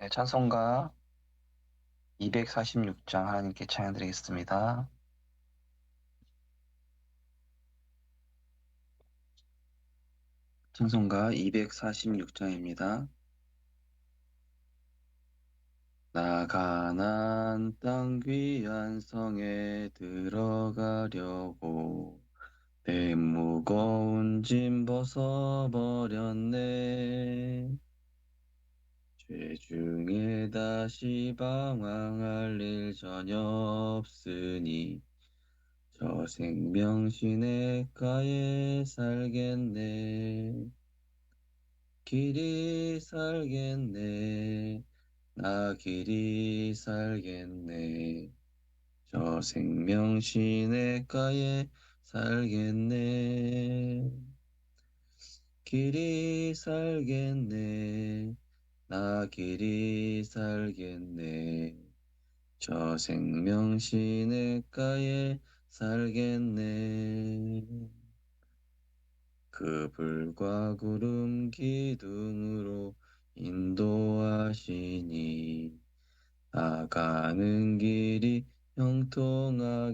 네, 찬송가 246장 하나님께 찬양드리겠습니다. 찬송가 246장입니다. 나 가나안 땅 귀한 성에 들어가려고 내 무거운 짐 벗어버렸네. 죄 중에 다시 방황할 일 전혀 없으니 저 생명 시냇가에 살겠네. 길이 살겠네. 나 길이 살겠네. 저 생명 시냇가에 살겠네. 길이 살겠네. 나 길이 살겠네. 저 생명 시냇가에 살겠네. 그 불과 구름 기둥으로 인도하시니 나가는 길이 형통하겠네.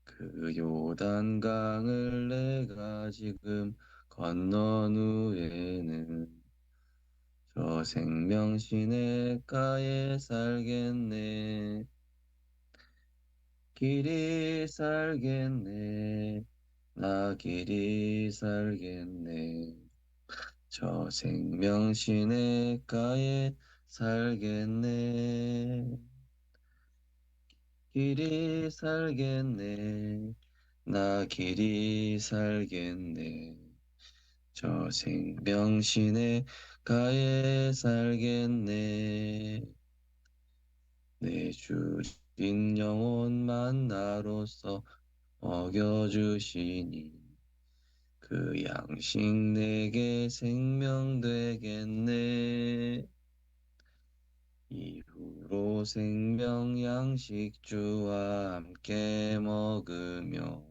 그 요단강을 내가 지금 건넌 후에는 저 생명 시냇가에 살겠네. 길이 살겠네. 나 길이 살겠네. 저 생명 시냇가에 살겠네. 길이 살겠네. 나 길이 살겠네. 저 생명 시냇가에 살겠네. 내 주린 영혼만 나로서 먹여주시니 그 양식 내게 생명 되겠네. 이후로 생명 양식 주와 함께 먹으며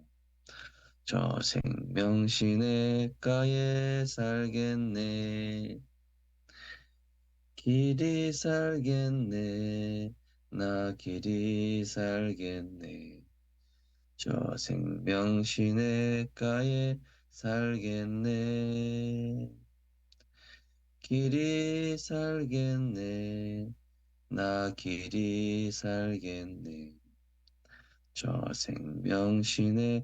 저 생명 시냇가에 살겠네. 길이 살겠네. 나 길이 살겠네. 저 생명 시냇가에 살겠네. 길이 살겠네. 나 길이 살겠네. 저 생명 시냇가에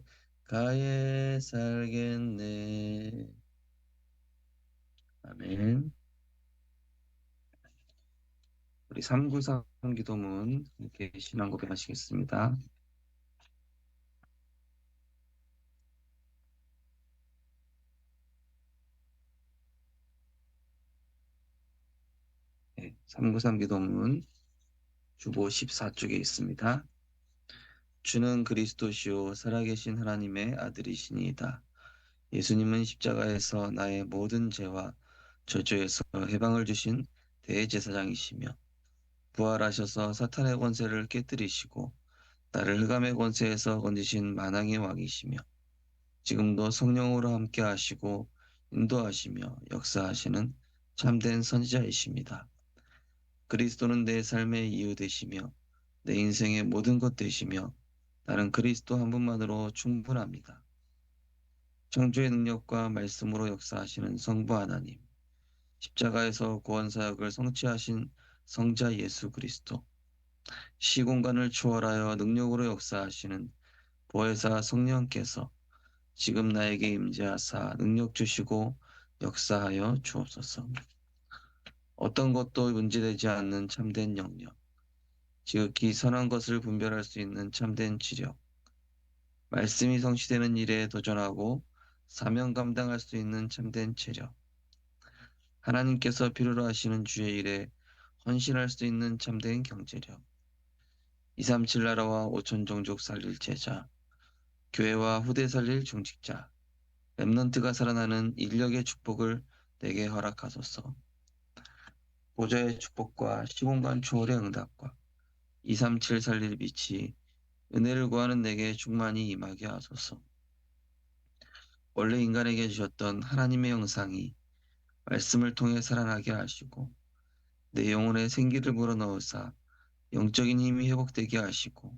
살겠네. 아멘. 우리 393 기도문 함께 신앙 고백하시겠습니다. 네, 393 기도문 주보 14쪽에 있습니다. 주는 그리스도시요 살아계신 하나님의 아들이시니이다. 예수님은 십자가에서 나의 모든 죄와 저주에서 해방을 주신 대제사장이시며 부활하셔서 사탄의 권세를 깨뜨리시고 나를 흑암의 권세에서 건지신 만왕의 왕이시며 지금도 성령으로 함께 하시고 인도하시며 역사하시는 참된 선지자이십니다. 그리스도는 내 삶의 이유 되시며 내 인생의 모든 것 되시며 나는 그리스도 한 분만으로 충분합니다. 창조의 능력과 말씀으로 역사하시는 성부 하나님, 십자가에서 구원 사역을 성취하신 성자 예수 그리스도, 시공간을 초월하여 능력으로 역사하시는 보혜사 성령께서 지금 나에게 임재하사 능력 주시고 역사하여 주옵소서. 어떤 것도 문제되지 않는 참된 영역, 지극히 선한 것을 분별할 수 있는 참된 지력, 말씀이 성취되는 일에 도전하고 사명 감당할 수 있는 참된 체력, 하나님께서 필요로 하시는 주의 일에 헌신할 수 있는 참된 경제력, 237 나라와 5천 종족 살릴 제자, 교회와 후대 살릴 중직자, 렘넌트가 살아나는 인력의 축복을 내게 허락하소서. 보좌의 축복과 시공간 초월의 응답과 237 살릴 빛이 은혜를 구하는 내게 충만히 임하게 하소서. 원래 인간에게 주셨던 하나님의 형상이 말씀을 통해 살아나게 하시고 내 영혼에 생기를 불어넣으사 영적인 힘이 회복되게 하시고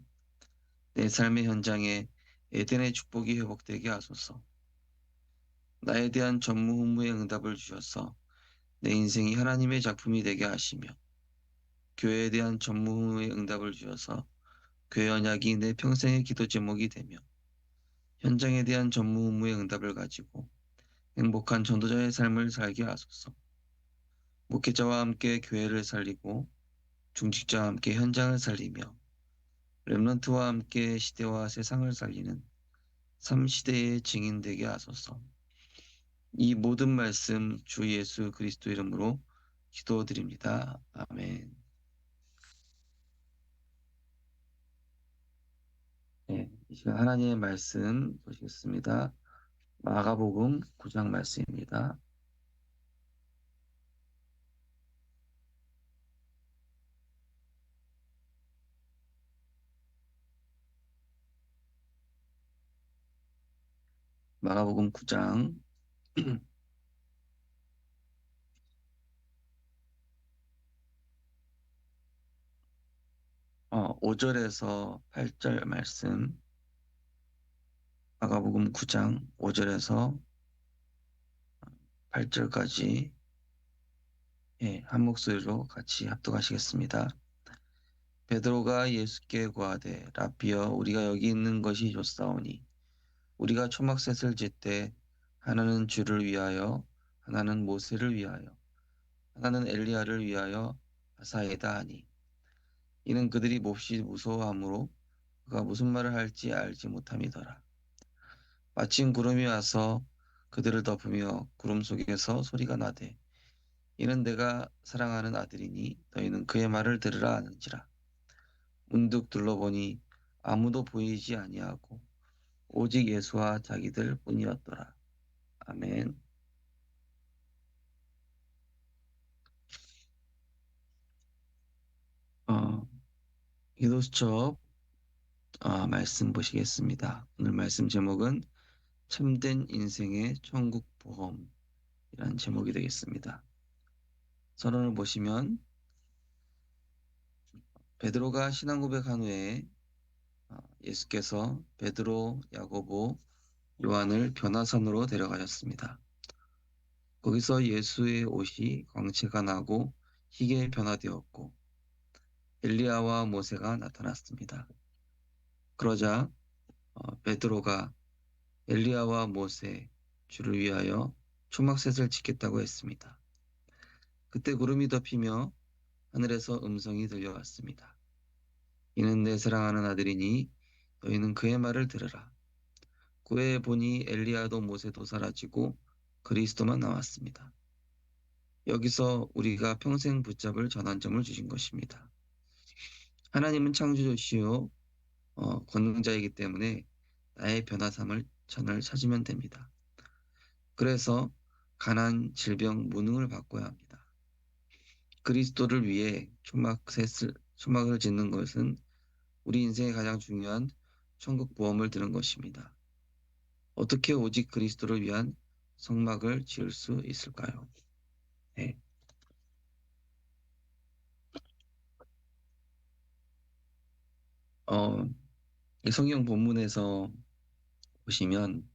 내 삶의 현장에 에덴의 축복이 회복되게 하소서. 나에 대한 전무후무의 응답을 주셔서 내 인생이 하나님의 작품이 되게 하시며 교회에 대한 전무후무의 응답을 주셔서 교회 언약이 내 평생의 기도 제목이 되며 현장에 대한 전무후무의 응답을 가지고 행복한 전도자의 삶을 살게 하소서. 목회자와 함께 교회를 살리고 중직자와 함께 현장을 살리며 렘넌트와 함께 시대와 세상을 살리는 3시대의 증인 되게 하소서. 이 모든 말씀 주 예수 그리스도 이름으로 기도드립니다. 아멘. 네, 이 시간 하나님의 말씀 보시겠습니다. 마가복음 9장 말씀입니다. 마가복음 9장 5절에서 8절 말씀, 마가복음 9장 5절에서 8절까지 한 목소리로 같이 합독하시겠습니다. 베드로가 예수께 고하되 라삐여 우리가 여기 있는 것이 좋사오니 우리가 초막셋을 짓되 하나는 주를 위하여 하나는 모세를 위하여 하나는 엘리야를 위하여 하사이다 하니 이는 그들이 몹시 무서워하므로 그가 무슨 말을 할지 알지 못함이더라. 마침 구름이 와서 그들을 덮으며 구름 속에서 소리가 나되 이는 내가 사랑하는 아들이니 너희는 그의 말을 들으라 하는지라. 문득 둘러보니 아무도 보이지 아니하고 오직 예수와 자기들 뿐이었더라. 아멘. 어, 기도수첩 말씀 보시겠습니다. 오늘 말씀 제목은 참된 인생의 천국 보험이라는 제목이 되겠습니다. 서론을 보시면 베드로가 신앙 고백한 후에 예수께서 베드로, 야고보, 요한을 변화산으로 데려가셨습니다. 거기서 예수의 옷이 광채가 나고 희게 변화되었고 엘리야와 모세가 나타났습니다. 그러자 베드로가 엘리야와 모세 주를 위하여 초막셋을 짓겠다고 했습니다. 그때 구름이 덮이며 하늘에서 음성이 들려왔습니다. 이는 내 사랑하는 아들이니 너희는 그의 말을 들으라. 그 후에 보니 엘리야도 모세도 사라지고 그리스도만 남았습니다. 여기서 우리가 평생 붙잡을 전환점을 주신 것입니다. 하나님은 창조주시요 권능자이기 때문에 나의 변화삼을 전을 찾으면 됩니다. 그래서 가난, 질병, 무능을 바꿔야 합니다. 그리스도를 위해 초막을 짓는 것은 우리 인생의 가장 중요한 천국 보험을 드는 것입니다. 어떻게 오직 그리스도를 위한 성막을 지을 수 있을까요? 네. 어, 이 성경 본문에서 보시면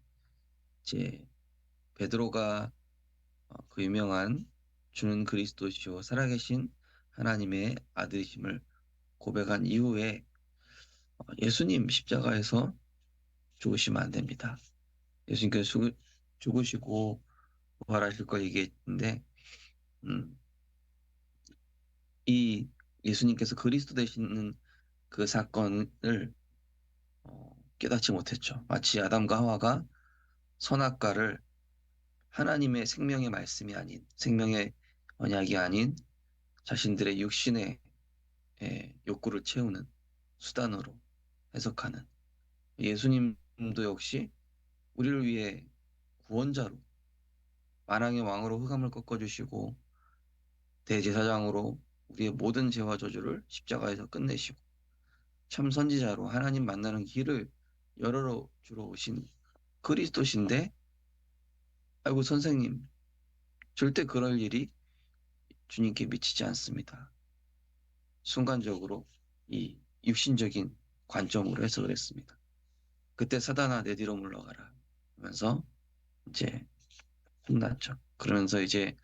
이제 베드로가 그 유명한 주는 그리스도시요 살아계신 하나님의 아들이심을 고백한 이후에 예수님 십자가에서 죽으시면 안 됩니다. 예수님께서 죽으시고 부활하실 걸 얘기했는데 음, 이 예수님께서 그리스도 되시는 그 사건을 깨닫지 못했죠. 마치 아담과 하와가 선악과를 하나님의 생명의 말씀이 아닌 생명의 언약이 아닌 자신들의 육신의 욕구를 채우는 수단으로 해석하는 예수님도 역시 우리를 위해 구원자로 만왕의 왕으로 흑암을 꺾어주시고 대제사장으로 우리의 모든 죄와 저주를 십자가에서 끝내시고 참 선지자로 하나님 만나는 길을 열어 주러 오신 그리스도신데 아이고 선생님 절대 그럴 일이 주님께 미치지 않습니다. 순간적으로 이 육신적인 관점으로 해석을 했습니다. 그때 사단아 내 뒤로 물러가라 하면서 이제 혼났죠. 그러면서 이제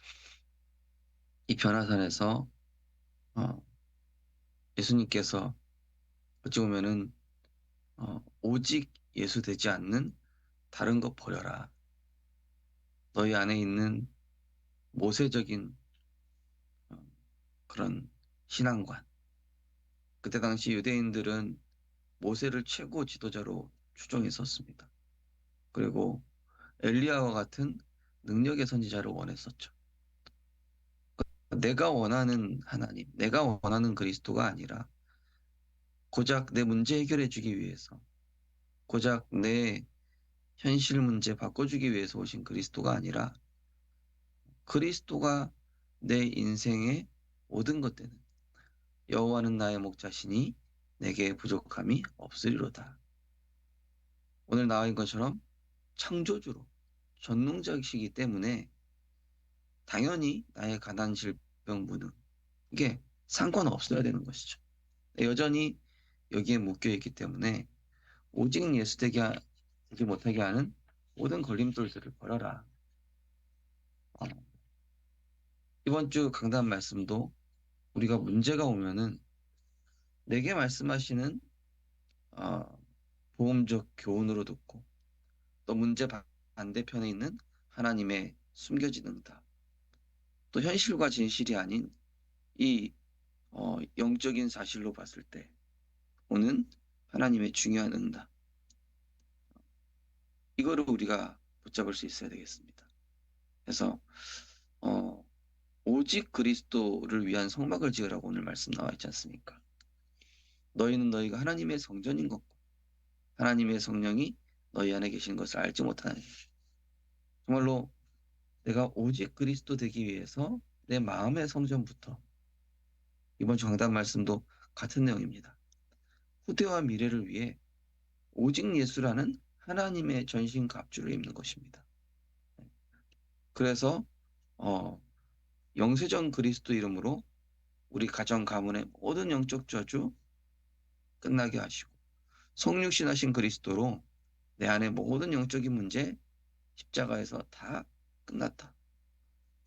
이 변화산에서 어, 예수님께서 어찌 보면은 오직 예수 되지 않는 다른 것 버려라. 너희 안에 있는 모세적인 어, 그런 신앙관. 그때 당시 유대인들은 모세를 최고 지도자로 추종했었습니다. 그리고 엘리야와 같은 능력의 선지자를 원했었죠. 내가 원하는 하나님, 내가 원하는 그리스도가 아니라 고작 내 문제 해결해 주기 위해서, 고작 내 현실 문제 바꿔주기 위해서 오신 그리스도가 아니라 그리스도가 내 인생의 모든 것 되는 여호와는 나의 목자시니 내게 부족함이 없으리로다. 오늘 나와 있는 것처럼 창조주로 전능자이시기 때문에 당연히 나의 가난 질병 무능 이게 상관없어야 되는 것이죠. 여전히 여기에 묶여 있기 때문에 오직 되지 못하게 하는 모든 걸림돌들을 버려라. 어, 이번 주 강단 말씀도 우리가 문제가 오면은 내게 말씀하시는 어, 보험적 교훈으로 듣고 또 반대편에 있는 하나님의 숨겨진 응답 또 현실과 진실이 아닌 이 영적인 사실로 봤을 때 오는 하나님의 중요한 응답 이거를 우리가 붙잡을 수 있어야 되겠습니다. 그래서 어, 오직 그리스도를 위한 성막을 지으라고 오늘 말씀 나와 있지 않습니까? 너희는 너희가 하나님의 성전인 것고 하나님의 성령이 너희 안에 계신 것을 알지 못하느니 정말로 내가 오직 그리스도 되기 위해서 내 마음의 성전부터 이번 주 강단 말씀도 같은 내용입니다. 후대와 미래를 위해 오직 예수라는 하나님의 전신 갑주를 입는 것입니다. 그래서 어, 영세전 그리스도 이름으로 우리 가정 가문의 모든 영적 저주 끝나게 하시고 성육신하신 그리스도로 내 안의 모든 영적인 문제 십자가에서 다 끝났다.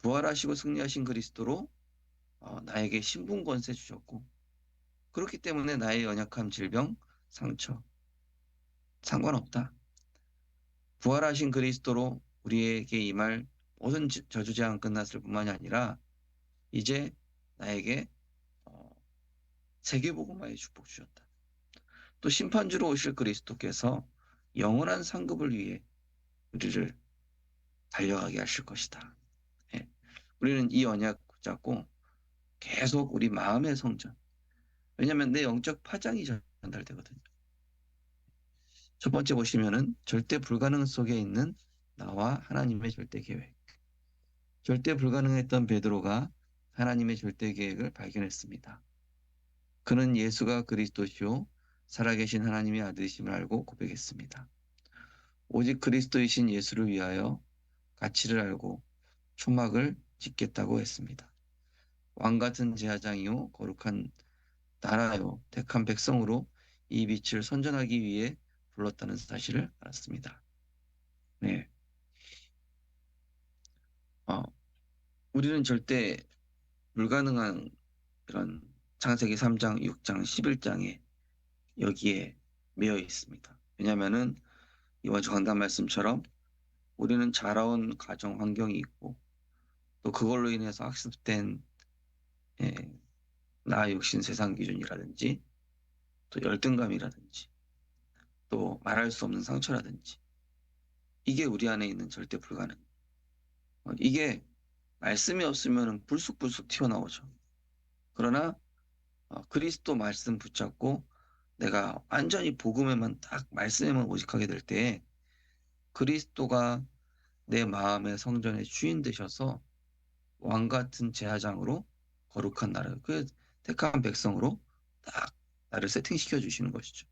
부활하시고 승리하신 그리스도로 나에게 신분 권세 주셨고 그렇기 때문에 나의 연약함, 질병, 상처 상관없다. 부활하신 그리스도로 우리에게 임할 모든 저주재앙 끝났을 뿐만이 아니라 이제 나에게 어, 세계복음화의 축복 주셨다. 또 심판주로 오실 그리스도께서 영원한 상급을 위해 우리를 달려가게 하실 것이다. 예. 우리는 이 언약 붙잡고 계속 우리 마음의 성전. 왜냐하면 내 영적 파장이 전달되거든요. 첫 번째 보시면은 절대 불가능 속에 있는 나와 하나님의 절대 계획. 절대 불가능했던 베드로가 하나님의 절대 계획을 발견했습니다. 그는 예수가 그리스도시요 살아계신 하나님의 아들이심을 알고 고백했습니다. 오직 그리스도이신 예수를 위하여 가치를 알고 초막을 짓겠다고 했습니다. 왕 같은 제사장이요 거룩한 나라요 택한 백성으로 이 빛을 선전하기 위해 불렀다는 사실을 알았습니다. 네, 어, 우리는 절대 불가능한 그런 창세기 3장, 6장, 11장에 여기에 매여 있습니다. 왜냐하면은 이번 주 강단 말씀처럼 우리는 자라온 가정 환경이 있고 또 그걸로 인해서 학습된 예, 나 육신 세상 기준이라든지 또 열등감이라든지 또 말할 수 없는 상처라든지 이게 우리 안에 있는 절대 불가능. 이게 말씀이 없으면 불쑥불쑥 튀어나오죠. 그러나 그리스도 말씀 붙잡고 내가 완전히 복음에만 딱 말씀에만 오직하게 될 때 그리스도가 내 마음의 성전의 주인 되셔서 왕 같은 제사장으로 거룩한 나라, 그 택한 백성으로 딱 나를 세팅시켜 주시는 것이죠.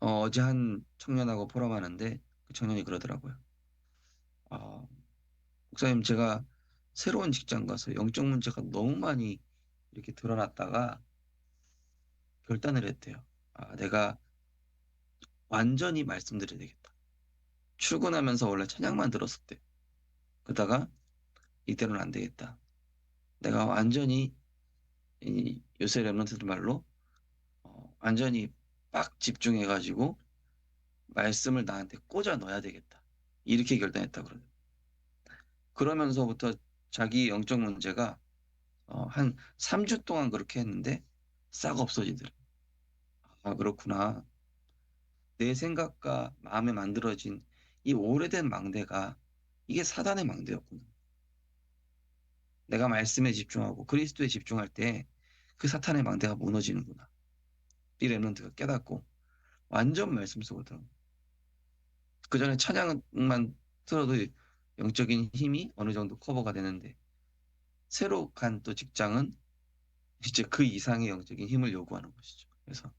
어제 한 청년하고 포럼하는데 그 청년이 그러더라고요. 어, 목사님, 제가 새로운 직장 가서 영적 문제가 너무 많이 이렇게 드러났다가 결단을 했대요. 아, 내가 완전히 말씀드려야 되겠다. 출근하면서 원래 찬양만 들었었대. 그러다가 이대로는 안 되겠다. 내가 완전히 이 요새 랩런트들 말로 완전히 빡 집중해가지고 말씀을 나한테 꽂아 넣어야 되겠다. 이렇게 결단했다 그러더라고요. 그러면서부터 자기 영적 문제가 한 3주 동안 그렇게 했는데 싹 없어지더라고요. 아, 그렇구나. 내 생각과 마음에 만들어진 이 오래된 망대가 이게 사단의 망대였구나. 내가 말씀에 집중하고 그리스도에 집중할 때 그 사탄의 망대가 무너지는구나. 이 랩런트가 깨닫고 완전 말씀 속으로 들어. 그 전에 찬양만 들어도 영적인 힘이 어느 정도 커버가 되는데 새로 간 또 직장은 이제 그 이상의 영적인 힘을 요구하는 것이죠. 그래서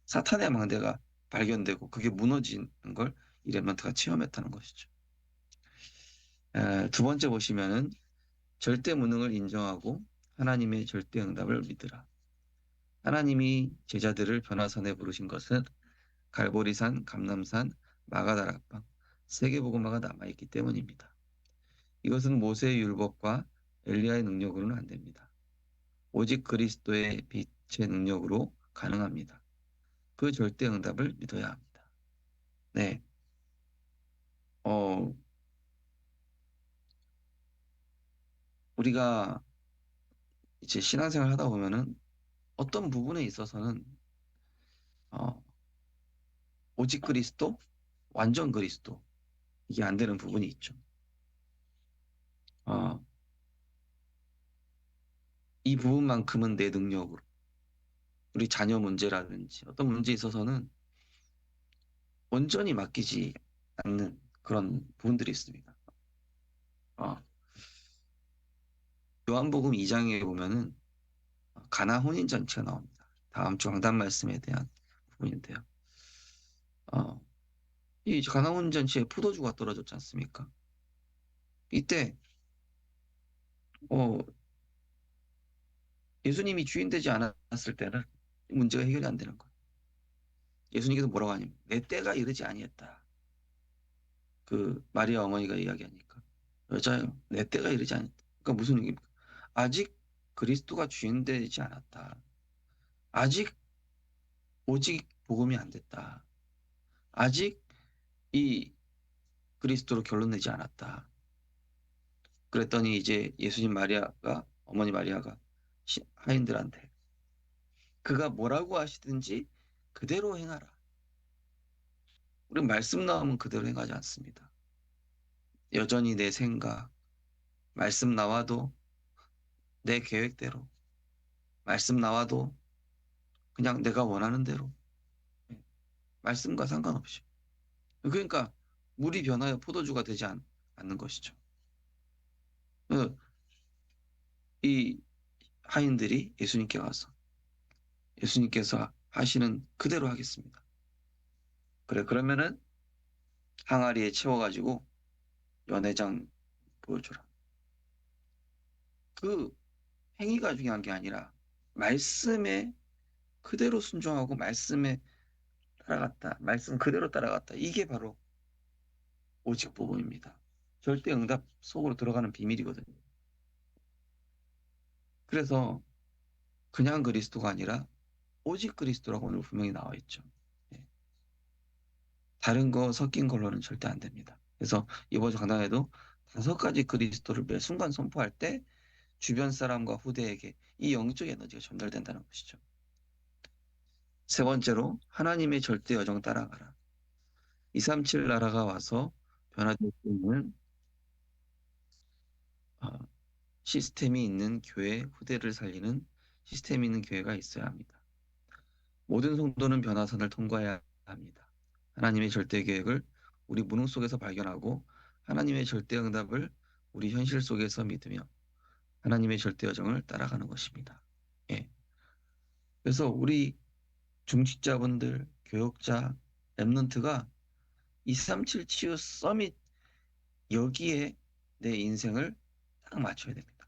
사탄의 망대가 발견되고 그게 무너지는 걸 이 랩런트가 체험했다는 것이죠. 두 번째 보시면은 절대 무능을 인정하고 하나님의 절대 응답을 믿으라. 하나님이 제자들을 변화산에 부르신 것은 갈보리산, 감람산, 마가다락방, 세계복음화가 남아있기 때문입니다. 이것은 모세의 율법과 엘리야의 능력으로는 안 됩니다. 오직 그리스도의 빛의 능력으로 가능합니다. 그 절대 응답을 믿어야 합니다. 네, 어, 우리가 이제 신앙생활 하다 보면은 어떤 부분에 있어서는 어, 오직 그리스도, 완전 그리스도 이게 안 되는 부분이 있죠. 어, 이 부분만큼은 내 능력으로 우리 자녀 문제라든지 어떤 문제에 있어서는 온전히 맡기지 않는 그런 부분들이 있습니다. 어, 요한복음 2장에 보면은 가나 혼인잔치가 나옵니다. 다음 주 강단 말씀에 대한 부분인데요. 어, 이 가나 혼인잔치에 포도주가 떨어졌지 않습니까? 이때 어, 예수님이 주인 되지 않았을 때는 문제가 해결이 안 되는 거예요. 예수님께서 뭐라고 하냐면 내 때가 이르지 아니했다. 그 마리아 어머니가 이야기하니까 여자요 내 때가 이르지 않았다. 그러니까 무슨 얘기입니까? 아직 그리스도가 주인 되지 않았다. 아직 오직 복음이 안 됐다. 아직 이 그리스도로 결론 내지 않았다. 그랬더니 이제 예수님 마리아가 어머니 마리아가 하인들한테 그가 뭐라고 하시든지 그대로 행하라. 우리 말씀 나오면 그대로 행하지 않습니다. 여전히 내 생각, 말씀 나와도 내 계획대로, 말씀 나와도 그냥 내가 원하는 대로, 말씀과 상관없이. 그러니까 물이 변하여 포도주가 되지 않는 것이죠. 그, 이 하인들이 예수님께 와서 예수님께서 하시는 그대로 하겠습니다. 그래, 그러면은 항아리에 채워가지고 연회장 보여주라. 그 행위가 중요한 게 아니라 말씀에 그대로 순종하고 말씀에 따라갔다. 말씀 그대로 따라갔다. 이게 바로 오직 복음입니다. 절대 응답 속으로 들어가는 비밀이거든요. 그래서 그냥 그리스도가 아니라 오직 그리스도라고 오늘 분명히 나와 있죠. 예. 다른 거 섞인 걸로는 절대 안 됩니다. 그래서 이번 강단에도 5가지 그리스도를 매 순간 선포할 때 주변 사람과 후대에게 이 영적 에너지가 전달된다는 것이죠. 세 번째로 하나님의 절대 여정 따라가라. 237 나라가 와서 변화될 수 있는 어, 시스템이 있는 교회, 후대를 살리는 시스템이 있는 교회가 있어야 합니다. 모든 성도는 변화선을 통과해야 합니다. 하나님의 절대 계획을 우리 무능 속에서 발견하고 하나님의 절대 응답을 우리 현실 속에서 믿으며 하나님의 절대 여정을 따라가는 것입니다. 예. 그래서 우리 중직자분들, 교역자, 랩런트가 237 치유 서밋 여기에 내 인생을 딱 맞춰야 됩니다.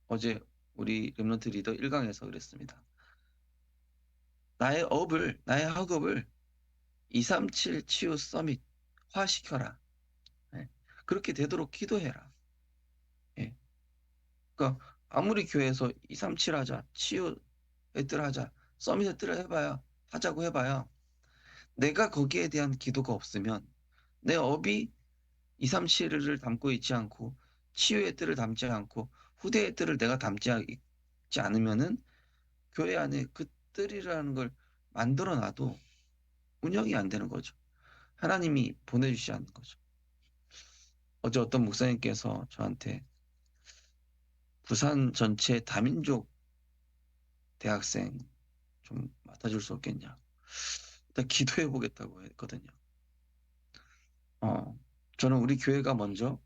어제 우리 랩런트 리더 1강에서 그랬습니다. 나의 학업을 237 치유 서밋화 시켜라. 예. 그렇게 되도록 기도해라. 예. 그러니까 아무리 교회에서 237 하자, 치유 애들 하자, 서밋 애들 하자고 해봐야 내가 거기에 대한 기도가 없으면 내 업이 237을 담고 있지 않고 치유의 뜻을 담지 않고 후대의 뜻을 내가 있지 않으면은 교회 안에 그 뜰이라는 걸 만들어 놔도 운영이 안 되는 거죠. 하나님이 보내주지 않는 거죠. 어제 어떤 목사님께서 저한테 부산 전체 다민족 대학생 좀 맡아줄 수 없겠냐. 일단 기도해 보겠다고 했거든요. 어, 저는 우리 교회가 먼저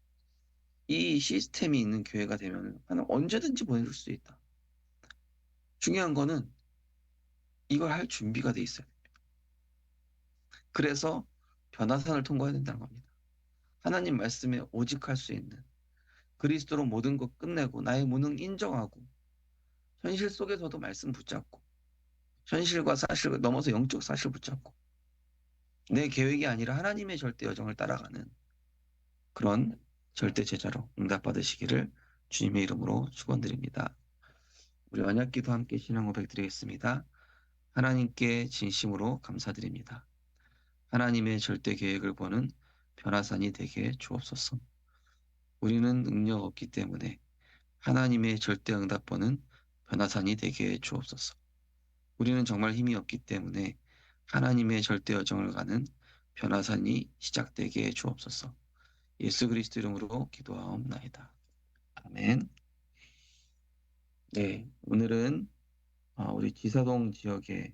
이 시스템이 있는 교회가 되면 하나님 언제든지 보내줄 수 있다. 중요한 거는 이걸 할 준비가 돼 있어요. 그래서 변화산을 통과해야 된다는 겁니다. 하나님 말씀에 오직 할 수 있는 그리스도로 모든 것 끝내고 나의 무능 인정하고 현실 속에서도 말씀 붙잡고 현실과 사실을 넘어서 영적 사실 붙잡고 내 계획이 아니라 하나님의 절대 여정을 따라가는 그런 절대 제자로 응답받으시기를 주님의 이름으로 축원드립니다. 우리 언약기도 함께 신앙 고백 드리겠습니다. 하나님께 진심으로 감사드립니다. 하나님의 절대 계획을 보는 변화산이 되게 주옵소서. 우리는 능력 없기 때문에 하나님의 절대 응답 보는 변화산이 되게 주옵소서. 우리는 정말 힘이 없기 때문에 하나님의 절대 여정을 가는 변화산이 시작되게 주옵소서. 예수 그리스도 이름으로 기도하옵나이다. 아멘. 네, 오늘은 우리 지사동 지역에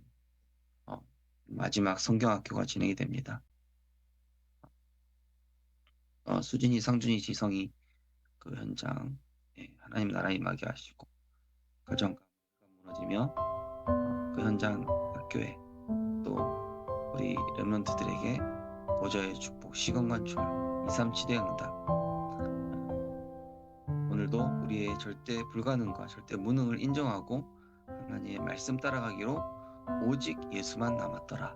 어, 마지막 성경학교가 진행이 됩니다. 수진이, 상준이, 지성이 그 현장 하나님 나라 임하게 하시고 가정과 무너지며 그 현장 학교에 또 우리 렘넌트들에게 보좌의 축복, 시건간출, 237의 응답 오늘도 우리의 절대 불가능과 절대 무능을 인정하고 하나님의 말씀 따라가기로 오직 예수만 남았더라.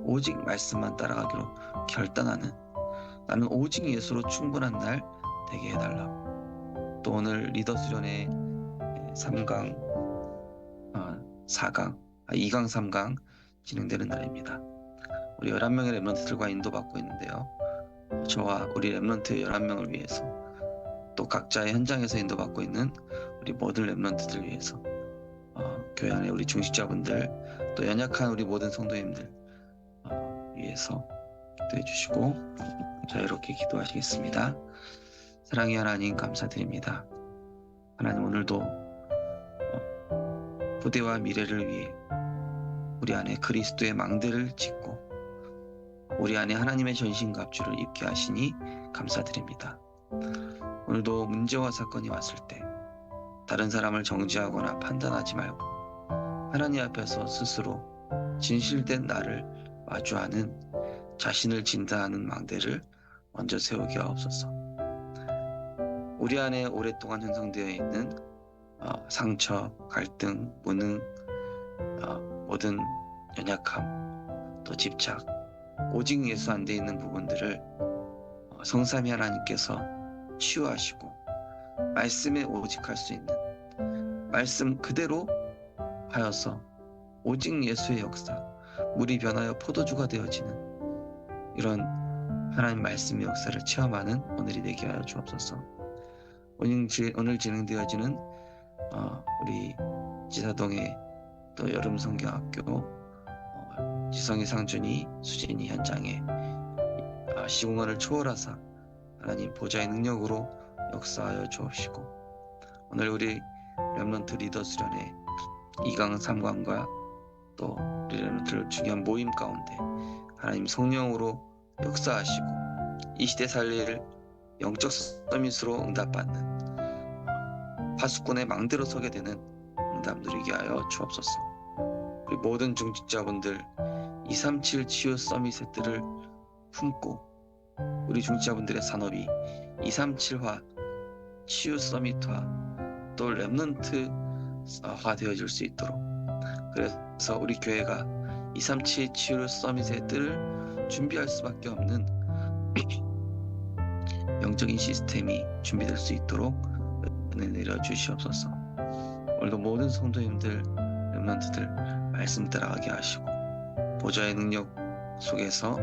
오직 말씀만 따라가기로 결단하는 나는 오직 예수로 충분한 날 되게 해달라고. 또 오늘 리더 수련회 3강, 4강, 2강, 3강 진행되는 날입니다. 우리 11명의 랩런트들과 인도받고 있는데요. 저와 우리 랩런트 11명을 위해서 또 각자의 현장에서 인도받고 있는 우리 모든 랩런트들 위해서 교회 안에 우리 중직자분들 또 연약한 우리 모든 성도님들 위해서 기도해 주시고 자유롭게 기도하시겠습니다. 사랑의 하나님 감사드립니다. 하나님 오늘도 후대와 미래를 위해 우리 안에 그리스도의 망대를 짓고 우리 안에 하나님의 전신갑주를 입게 하시니 감사드립니다. 오늘도 문제와 사건이 왔을 때 다른 사람을 정죄하거나 판단하지 말고 하나님 앞에서 스스로 진실된 나를 마주하는 자신을 진단하는 망대를 먼저 세우게 하옵소서. 우리 안에 오랫동안 형성되어 있는 상처, 갈등, 무능, 모든 연약함, 또 집착, 오직 예수 안 돼 있는 부분들을 성삼위 하나님께서 치유하시고 말씀에 오직 할 수 있는 말씀 그대로 하여서 오직 예수의 역사, 물이 변하여 포도주가 되어지는 이런 하나님 말씀의 역사를 체험하는 오늘이 되게 하여 주옵소서. 오늘 진행되어지는 우리 지사동의 또 여름 성경학교 지성이, 상준이, 수진이 현장에 시공간을 초월하사 하나님 보좌의 능력으로 역사하여 주옵시고 오늘 우리 렘넌트 리더 수련회 2강 3강과 또 우리 렘넌트를 중요한 모임 가운데 하나님 성령으로 역사하시고 이 시대 살릴 영적 서밋으로 응답받는 파수꾼의 망대로 서게 되는 응답 누리게 하여 주옵소서. 우리 모든 중직자분들 237 치유 서밋 세트를 품고 우리 중직자분들의 산업이 237화 치유 서밋화 또 렘넌트화 되어질 수 있도록, 그래서 우리 교회가 237 치유 서밋의 뜰을 준비할 수밖에 없는 영적인 시스템이 준비될 수 있도록 은혜 내려 주시옵소서. 오늘도 모든 성도님들, 렘넌트들 말씀 따라가게 하시고 보좌의 능력 속에서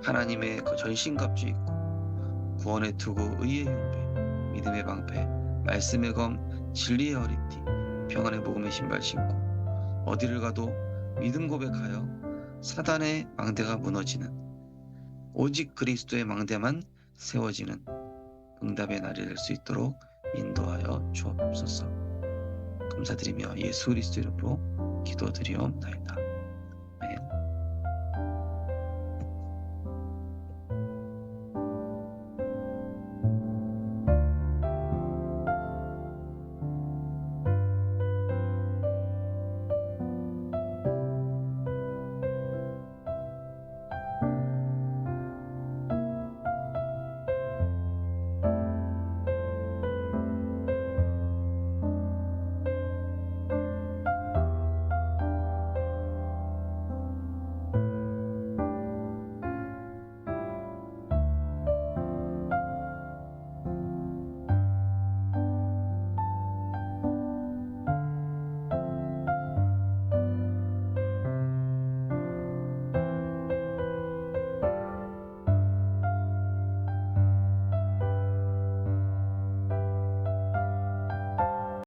하나님의 전신갑주 입고 구원의 투구, 의의 흉배, 믿음의 방패, 말씀의 검, 진리의 허리띠, 평안의 복음의 신발 신고 어디를 가도 믿음 고백하여 사단의 망대가 무너지는, 오직 그리스도의 망대만 세워지는 응답의 날이 될 수 있도록 인도하여 주옵소서. 감사드리며 예수 그리스도 이름으로 기도드리옵나이다.